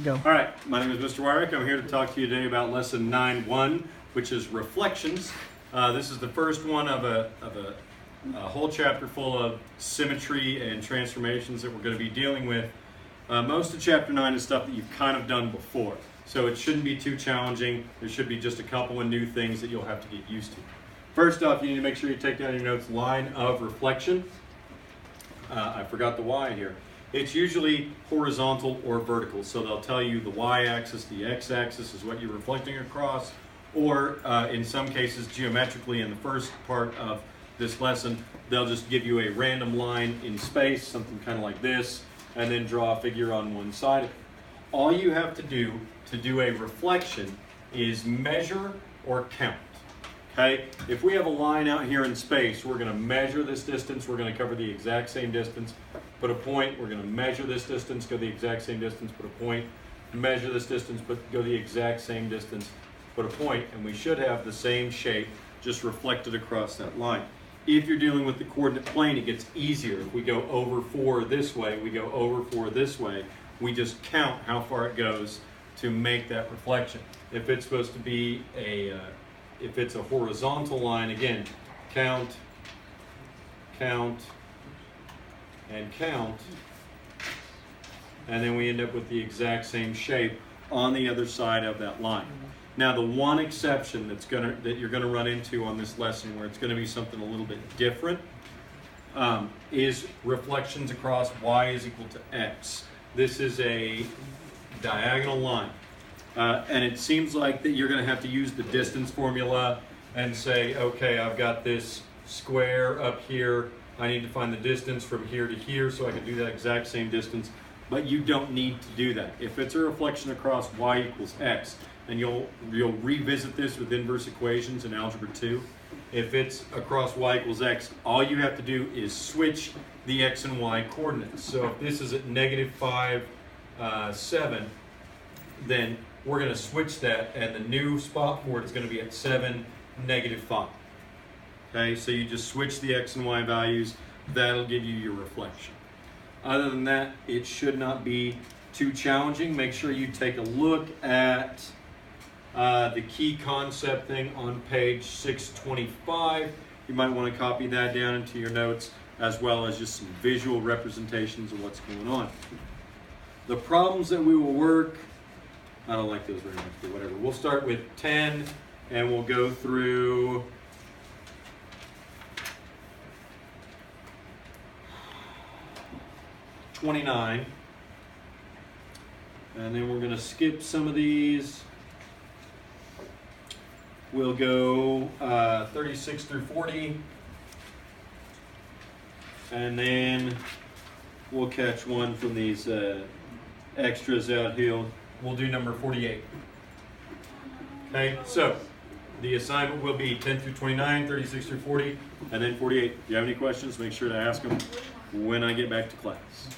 Go. All right, my name is Mr. Wyrick. I'm here to talk to you today about lesson 9.1, which is reflections. This is the first one of a whole chapter full of symmetry and transformations that we're going to be dealing with. Most of chapter 9 is stuff that you've kind of done before, so it shouldn't be too challenging. There should be just a couple of new things that you'll have to get used to. First off, you need to make sure you take down your notes, line of reflection. I forgot the Y here. It's usually horizontal or vertical, so they'll tell you the y-axis, the x-axis is what you're reflecting across, or in some cases geometrically in the first part of this lesson, they'll just give you a random line in space, something kind of like this, and then draw a figure on one side of it. All you have to do a reflection is measure or count. Okay? If we have a line out here in space, we're going to measure this distance, we're going to cover the exact same distance, put a point, we're going to measure this distance, go the exact same distance, put a point, measure this distance, go the exact same distance, put a point, and we should have the same shape just reflected across that line. If you're dealing with the coordinate plane, it gets easier. If we go over 4 this way, we go over 4 this way, we just count how far it goes to make that reflection. If it's supposed to be if it's a horizontal line, again, count, count, and count, and then we end up with the exact same shape on the other side of that line. Now, the one exception that you're gonna run into on this lesson, where it's gonna be something a little bit different, is reflections across y is equal to x. This is a diagonal line. And it seems like that you're going to have to use the distance formula and say, okay, I've got this square up here. I need to find the distance from here to here so I can do that exact same distance. But you don't need to do that. If it's a reflection across y equals x, and you'll revisit this with inverse equations in Algebra 2. If it's across y equals x, all you have to do is switch the x and y coordinates. So if this is at -5, 7, then we're going to switch that, and the new spot for it is going to be at 7, -5. Okay, so you just switch the x and y values. That'll give you your reflection. Other than that, it should not be too challenging. Make sure you take a look at the key concept thing on page 625. You might want to copy that down into your notes, as well as just some visual representations of what's going on. The problems that we will work, I don't like those very much, but whatever. We'll start with 10, and we'll go through 29. And then we're going to skip some of these. We'll go 36 through 40. And then we'll catch one from these extras out here. We'll do number 48. Okay, so the assignment will be 10 through 29, 36 through 40, and then 48. If you have any questions, make sure to ask them when I get back to class.